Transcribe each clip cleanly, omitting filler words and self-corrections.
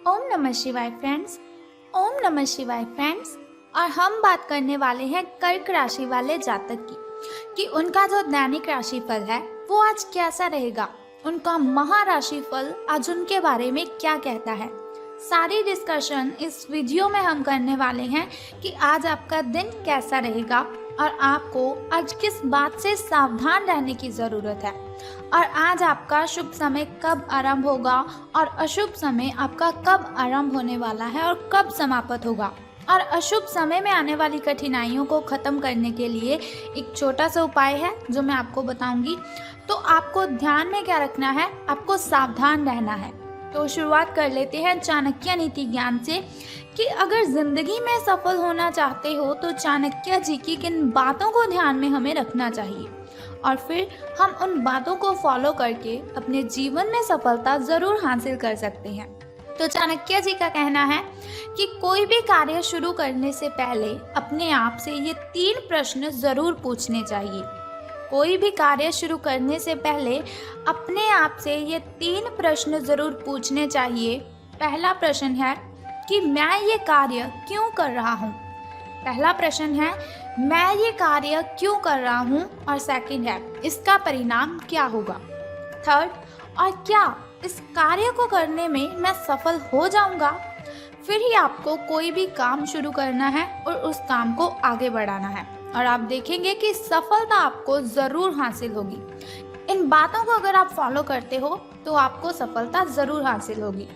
ओम नमः शिवाय फ्रेंड्स। ओम नमः शिवाय फ्रेंड्स। और हम बात करने वाले हैं कर्क राशि वाले जातक की कि उनका जो दैनिक राशिफल है वो आज कैसा रहेगा, उनका महाराशिफल आज उनके बारे में क्या कहता है। सारी डिस्कशन इस वीडियो में हम करने वाले हैं कि आज आपका दिन कैसा रहेगा और आपको आज किस बात से सावधान रहने की ज़रूरत है, और आज आपका शुभ समय कब आरंभ होगा और अशुभ समय आपका कब आरंभ होने वाला है और कब समाप्त होगा। और अशुभ समय में आने वाली कठिनाइयों को ख़त्म करने के लिए एक छोटा सा उपाय है जो मैं आपको बताऊंगी। तो आपको ध्यान में क्या रखना है, आपको सावधान रहना है। तो शुरुआत कर लेते हैं चाणक्य नीति ज्ञान से कि अगर जिंदगी में सफल होना चाहते हो तो चाणक्य जी की किन बातों को ध्यान में हमें रखना चाहिए और फिर हम उन बातों को फॉलो करके अपने जीवन में सफलता जरूर हासिल कर सकते हैं। तो चाणक्य जी का कहना है कि कोई भी कार्य शुरू करने से पहले अपने आप से ये 3 प्रश्न जरूर पूछने चाहिए। कोई भी कार्य शुरू करने से पहले अपने आप से ये 3 प्रश्न जरूर पूछने चाहिए। पहला प्रश्न है कि मैं ये कार्य क्यों कर रहा हूँ। पहला प्रश्न है मैं ये कार्य क्यों कर रहा हूँ, और सेकंड है इसका परिणाम क्या होगा। थर्ड, और क्या इस कार्य को करने में मैं सफल हो जाऊंगा। फिर ही आपको कोई भी काम शुरू करना है और उस काम को आगे बढ़ाना है, और आप देखेंगे कि सफलता आपको ज़रूर हासिल होगी। इन बातों को अगर आप फॉलो करते हो तो आपको सफलता ज़रूर हासिल होगी।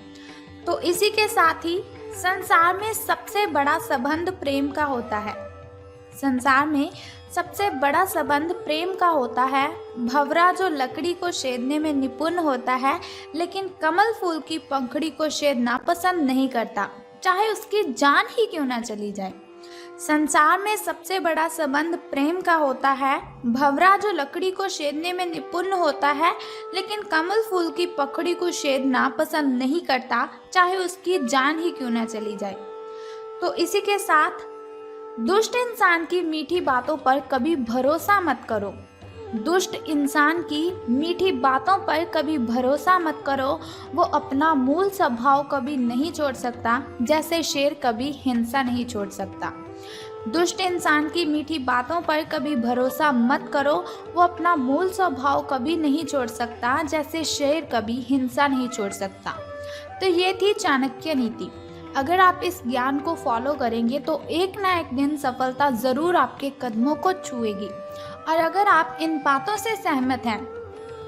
तो इसी के साथ ही संसार में सबसे बड़ा संबंध प्रेम का होता है। संसार में सबसे बड़ा संबंध प्रेम का होता है। भंवरा जो लकड़ी को छेदने में निपुण होता है लेकिन कमल फूल की पंखुड़ी को छेदना पसंद नहीं करता, चाहे उसकी जान ही क्यों ना चली जाए। संसार में सबसे बड़ा संबंध प्रेम का होता है। भंवरा जो लकड़ी को छेदने में निपुण होता है लेकिन कमल फूल की पंखुड़ी को छेदना पसंद नहीं करता, चाहे उसकी जान ही क्यों ना चली जाए। तो इसी के साथ दुष्ट इंसान की मीठी बातों पर कभी भरोसा मत करो। दुष्ट इंसान की मीठी बातों पर कभी भरोसा मत करो। वो अपना मूल स्वभाव कभी नहीं छोड़ सकता, जैसे शेर कभी हिंसा नहीं छोड़ सकता। दुष्ट इंसान की मीठी बातों पर कभी भरोसा मत करो। वो अपना मूल स्वभाव कभी नहीं छोड़ सकता, जैसे शेर कभी हिंसा नहीं छोड़ सकता। तो ये थी चाणक्य नीति। अगर आप इस ज्ञान को फॉलो करेंगे तो एक ना एक दिन सफलता ज़रूर आपके कदमों को छुएगी। और अगर आप इन बातों से सहमत हैं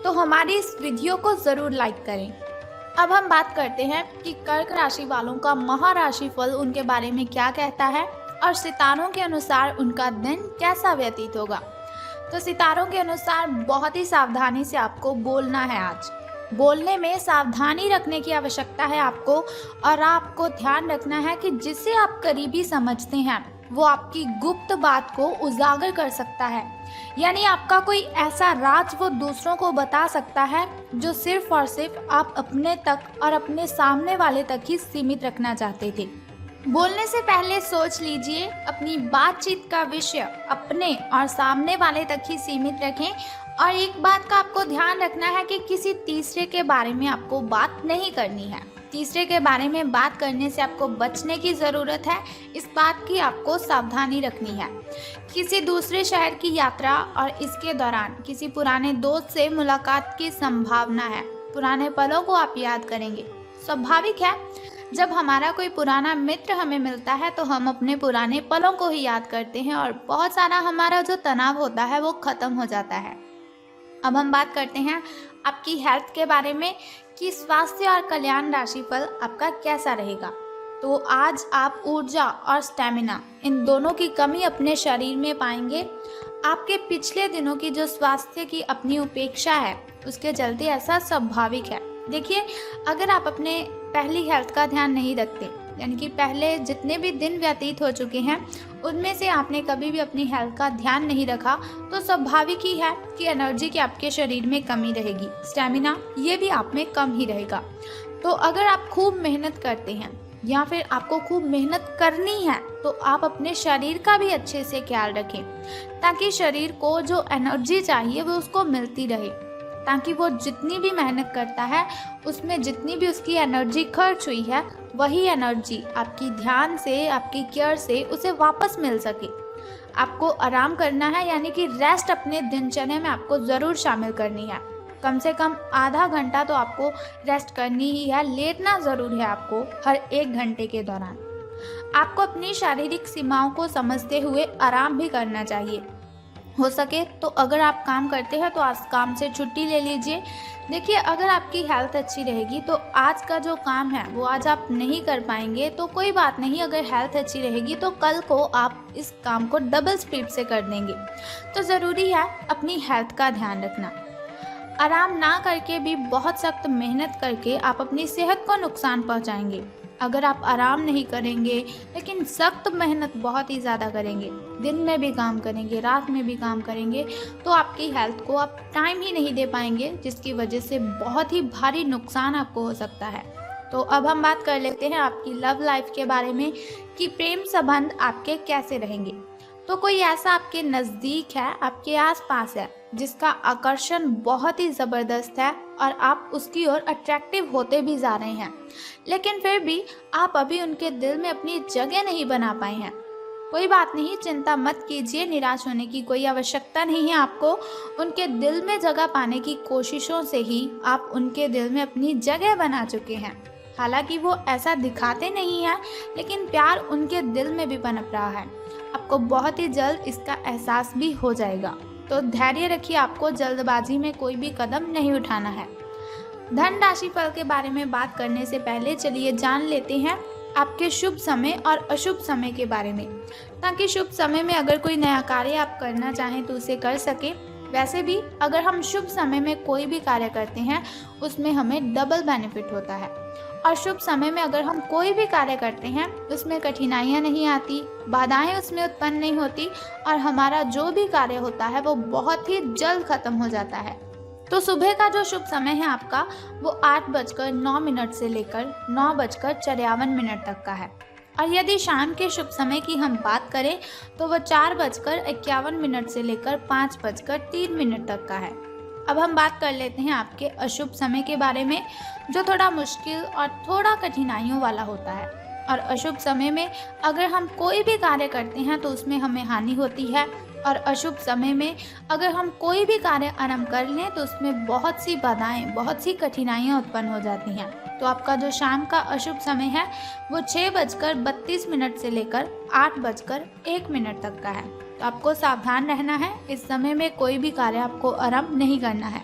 तो हमारी इस वीडियो को ज़रूर लाइक करें। अब हम बात करते हैं कि कर्क राशि वालों का महाराशिफल उनके बारे में क्या कहता है और सितारों के अनुसार उनका दिन कैसा व्यतीत होगा। तो सितारों के अनुसार बहुत ही सावधानी से आपको बोलना है। आज बोलने में सावधानी रखने की आवश्यकता है आपको, और आपको ध्यान रखना है कि जिसे आप करीबी समझते हैं वो आपकी गुप्त बात को उजागर कर सकता है। यानी आपका कोई ऐसा राज वो दूसरों को बता सकता है जो सिर्फ और सिर्फ आप अपने तक और अपने सामने वाले तक ही सीमित रखना चाहते थे। बोलने से पहले सोच लीजिए, अपनी बातचीत का विषय अपने और सामने वाले तक ही सीमित रखें। और एक बात का आपको ध्यान रखना है कि किसी तीसरे के बारे में आपको बात नहीं करनी है। तीसरे के बारे में बात करने से आपको बचने की ज़रूरत है। इस बात की आपको सावधानी रखनी है। किसी दूसरे शहर की यात्रा और इसके दौरान किसी पुराने दोस्त से मुलाकात की संभावना है। पुराने पलों को आप याद करेंगे। स्वाभाविक है, जब हमारा कोई पुराना मित्र हमें मिलता है तो हम अपने पुराने पलों को ही याद करते हैं और बहुत सारा हमारा जो तनाव होता है वो ख़त्म हो जाता है। अब हम बात करते हैं आपकी हेल्थ के बारे में कि स्वास्थ्य और कल्याण राशिफल आपका कैसा रहेगा। तो आज आप ऊर्जा और स्टैमिना इन दोनों की कमी अपने शरीर में पाएंगे। आपके पिछले दिनों की जो स्वास्थ्य की अपनी उपेक्षा है उसके चलते ऐसा स्वाभाविक है। देखिए, अगर आप अपने पहली हेल्थ का ध्यान नहीं रखते, यानी कि पहले जितने भी दिन व्यतीत हो चुके हैं उनमें से आपने कभी भी अपनी हेल्थ का ध्यान नहीं रखा, तो स्वाभाविक ही है कि एनर्जी की आपके शरीर में कमी रहेगी। स्टैमिना ये भी आप में कम ही रहेगा। तो अगर आप खूब मेहनत करते हैं या फिर आपको खूब मेहनत करनी है तो आप अपने शरीर का भी अच्छे से ख्याल रखें, ताकि शरीर को जो एनर्जी चाहिए वो उसको मिलती रहे, ताकि वो जितनी भी मेहनत करता है उसमें जितनी भी उसकी एनर्जी खर्च हुई है वही एनर्जी आपकी ध्यान से, आपकी केयर से उसे वापस मिल सके। आपको आराम करना है, यानी कि रेस्ट अपने दिनचर्या में आपको ज़रूर शामिल करनी है। कम से कम आधा घंटा तो आपको रेस्ट करनी ही है, लेटना ज़रूर है आपको हर 1 घंटे के दौरान। आपको अपनी शारीरिक सीमाओं को समझते हुए आराम भी करना चाहिए। हो सके तो अगर आप काम करते हैं तो आज काम से छुट्टी ले लीजिए। देखिए, अगर आपकी हेल्थ अच्छी रहेगी तो आज का जो काम है वो आज आप नहीं कर पाएंगे तो कोई बात नहीं, अगर हेल्थ अच्छी रहेगी तो कल को आप इस काम को डबल स्पीड से कर देंगे। तो ज़रूरी है अपनी हेल्थ का ध्यान रखना। आराम ना करके भी बहुत सख्त मेहनत करके आप अपनी सेहत को नुकसान पहुंचाएंगे। अगर आप आराम नहीं करेंगे लेकिन सख्त मेहनत बहुत ही ज़्यादा करेंगे, दिन में भी काम करेंगे, रात में भी काम करेंगे, तो आपकी हेल्थ को आप टाइम ही नहीं दे पाएंगे, जिसकी वजह से बहुत ही भारी नुकसान आपको हो सकता है। तो अब हम बात कर लेते हैं आपकी लव लाइफ के बारे में कि प्रेम संबंध आपके कैसे रहेंगे। तो कोई ऐसा आपके नज़दीक है, आपके आसपास है, जिसका आकर्षण बहुत ही ज़बरदस्त है और आप उसकी ओर अट्रैक्टिव होते भी जा रहे हैं, लेकिन फिर भी आप अभी उनके दिल में अपनी जगह नहीं बना पाए हैं। कोई बात नहीं, चिंता मत कीजिए, निराश होने की कोई आवश्यकता नहीं है। आपको उनके दिल में जगह पाने की कोशिशों से ही आप उनके दिल में अपनी जगह बना चुके हैं। हालांकि वो ऐसा दिखाते नहीं हैं, लेकिन प्यार उनके दिल में भी पनप रहा है। आपको बहुत ही जल्द इसका एहसास भी हो जाएगा। तो धैर्य रखिए, आपको जल्दबाजी में कोई भी कदम नहीं उठाना है। धन राशि फल के बारे में बात करने से पहले चलिए जान लेते हैं आपके शुभ समय और अशुभ समय के बारे में, ताकि शुभ समय में अगर कोई नया कार्य आप करना चाहें तो उसे कर सकें। वैसे भी अगर हम शुभ समय में कोई भी कार्य करते हैं उसमें हमें डबल बेनिफिट होता है, और शुभ समय में अगर हम कोई भी कार्य करते हैं उसमें कठिनाइयाँ नहीं आती, बाधाएं उसमें उत्पन्न नहीं होती, और हमारा जो भी कार्य होता है वो बहुत ही जल्द खत्म हो जाता है। तो सुबह का जो शुभ समय है आपका वो 8:09 से लेकर 9:53 तक का है, और यदि शाम के शुभ समय की हम बात करें तो वह 4:51 से लेकर 5:03 तक का है। अब हम बात कर लेते हैं आपके अशुभ समय के बारे में, जो थोड़ा मुश्किल और थोड़ा कठिनाइयों वाला होता है। और अशुभ समय में अगर हम कोई भी कार्य करते हैं तो उसमें हमें हानि होती है, और अशुभ समय में अगर हम कोई भी कार्य आरंभ कर लें तो उसमें बहुत सी बाधाएं, बहुत सी कठिनाइयाँ उत्पन्न हो जाती हैं। तो आपका जो शाम का अशुभ समय है वो 6:32 से लेकर 8:01 तक का है। तो आपको सावधान रहना है, इस समय में कोई भी कार्य आपको आरंभ नहीं करना है।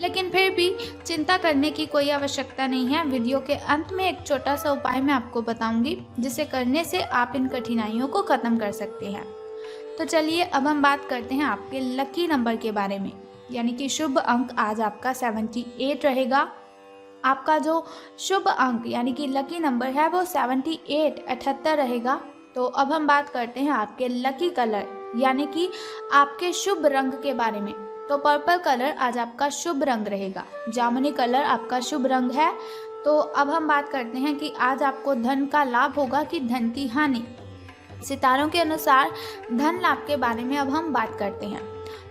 लेकिन फिर भी चिंता करने की कोई आवश्यकता नहीं है। वीडियो के अंत में एक छोटा सा उपाय मैं आपको बताऊंगी, जिसे करने से आप इन कठिनाइयों को खत्म कर सकते हैं। तो चलिए अब हम बात करते हैं आपके लकी नंबर के बारे में, यानी कि शुभ अंक आज आपका 78 रहेगा। आपका जो शुभ अंक यानी कि लकी नंबर है वो 78 रहेगा। तो अब हम बात करते हैं आपके लकी कलर यानी कि आपके शुभ रंग के बारे में। तो पर्पल कलर आज आपका शुभ रंग रहेगा, जामुनी कलर आपका शुभ रंग है। तो अब हम बात करते हैं कि आज आपको धन का लाभ होगा कि धन की हानि। सितारों के अनुसार धन लाभ के बारे में अब हम बात करते हैं।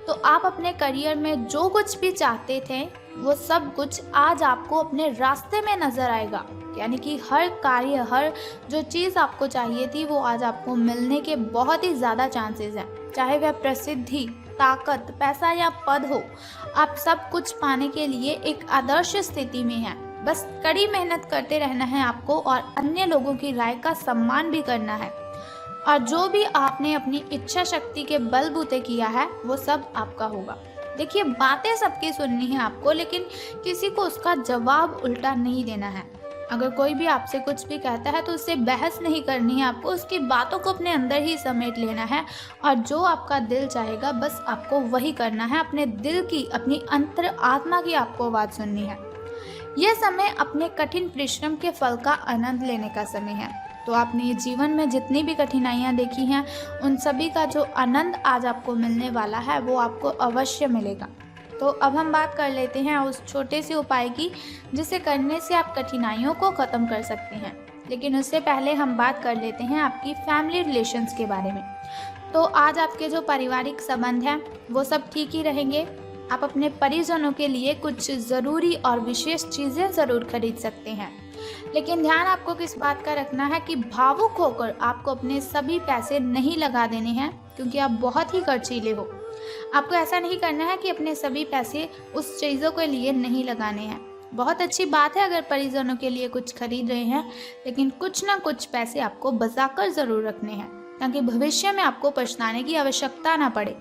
तो आप अपने करियर में जो कुछ भी चाहते थे वो सब कुछ आज आपको अपने रास्ते में नजर आएगा, यानी कि हर कार्य, हर जो चीज़ आपको चाहिए थी वो आज आपको मिलने के बहुत ही ज़्यादा चांसेस हैं। चाहे वह प्रसिद्धि, ताकत, पैसा या पद हो, आप सब कुछ पाने के लिए एक आदर्श स्थिति में हैं। बस कड़ी मेहनत करते रहना है आपको, और अन्य लोगों की राय का सम्मान भी करना है। और जो भी आपने अपनी इच्छा शक्ति के बलबूते किया है वो सब आपका होगा। देखिए, बातें सबकी सुननी है आपको, लेकिन किसी को उसका जवाब उल्टा नहीं देना है। अगर कोई भी आपसे कुछ भी कहता है तो उससे बहस नहीं करनी है आपको, उसकी बातों को अपने अंदर ही समेट लेना है, और जो आपका दिल चाहेगा बस आपको वही करना है। अपने दिल की, अपनी अंतर आत्मा की आपको आवाज़ सुननी है। यह समय अपने कठिन परिश्रम के फल का आनंद लेने का समय है। तो आपने जीवन में जितनी भी कठिनाइयाँ देखी हैं उन सभी का जो आनंद आज आपको मिलने वाला है वो आपको अवश्य मिलेगा। तो अब हम बात कर लेते हैं उस छोटे से उपाय की जिसे करने से आप कठिनाइयों को ख़त्म कर सकते हैं। लेकिन उससे पहले हम बात कर लेते हैं आपकी फैमिली रिलेशंस के बारे में। तो आज आपके जो पारिवारिक संबंध हैं वो सब ठीक ही रहेंगे। आप अपने परिजनों के लिए कुछ ज़रूरी और विशेष चीज़ें ज़रूर खरीद सकते हैं, लेकिन ध्यान आपको किस बात का रखना है कि भावुक होकर आपको अपने सभी पैसे नहीं लगा देने हैं, क्योंकि आप बहुत ही खर्चीले हो। आपको ऐसा नहीं करना है कि अपने सभी पैसे उस चीज़ों के लिए नहीं लगाने हैं। बहुत अच्छी बात है अगर परिजनों के लिए कुछ खरीद रहे हैं, लेकिन कुछ ना कुछ पैसे आपको बचाकर ज़रूर रखने हैं, ताकि भविष्य में आपको पछताने की आवश्यकता ना पड़े।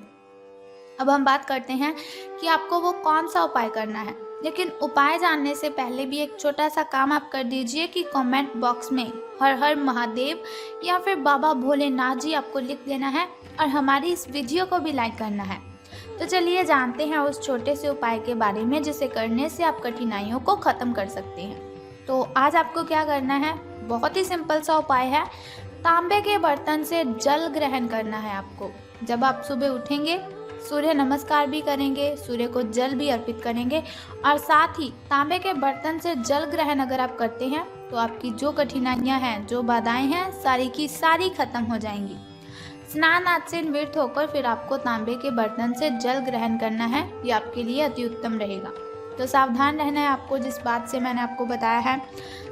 अब हम बात करते हैं कि आपको वो कौन सा उपाय करना है, लेकिन उपाय जानने से पहले भी एक छोटा सा काम आप कर दीजिए कि कमेंट बॉक्स में हर हर महादेव या फिर बाबा भोलेनाथ जी आपको लिख देना है और हमारी इस वीडियो को भी लाइक करना है। तो चलिए जानते हैं उस छोटे से उपाय के बारे में जिसे करने से आप कठिनाइयों को ख़त्म कर सकते हैं। तो आज आपको क्या करना है, बहुत ही सिंपल सा उपाय है। तांबे के बर्तन से जल ग्रहण करना है आपको। जब आप सुबह उठेंगे सूर्य नमस्कार भी करेंगे, सूर्य को जल भी अर्पित करेंगे और साथ ही तांबे के बर्तन से जल ग्रहण अगर आप करते हैं तो आपकी जो कठिनाइयां हैं, जो बाधाएं हैं, सारी की सारी खत्म हो जाएंगी। स्नान आदि से निवृत्त होकर फिर आपको तांबे के बर्तन से जल ग्रहण करना है, ये आपके लिए अति उत्तम रहेगा। तो सावधान रहना है आपको जिस बात से मैंने आपको बताया है।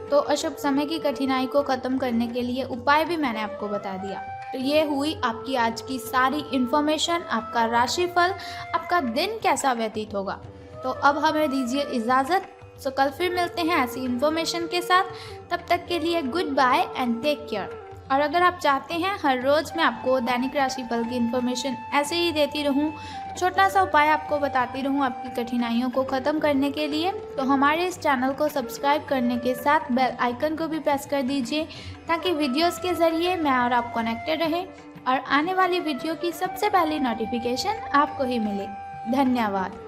तो अशुभ समय की कठिनाई को ख़त्म करने के लिए उपाय भी मैंने आपको बता दिया। तो ये हुई आपकी आज की सारी इन्फॉर्मेशन, आपका राशिफल, आपका दिन कैसा व्यतीत होगा। तो अब हमें दीजिए इजाज़त। सो कल फिर मिलते हैं ऐसी इन्फॉर्मेशन के साथ। तब तक के लिए goodbye and take care. और अगर आप चाहते हैं हर रोज़ मैं आपको दैनिक राशिफल की इन्फॉर्मेशन ऐसे ही देती रहूं, छोटा सा उपाय आपको बताती रहूं आपकी कठिनाइयों को ख़त्म करने के लिए, तो हमारे इस चैनल को सब्सक्राइब करने के साथ बेल आइकन को भी प्रेस कर दीजिए, ताकि वीडियोस के ज़रिए मैं और आप कनेक्टेड रहें और आने वाली वीडियो की सबसे पहली नोटिफिकेशन आपको ही मिले। धन्यवाद।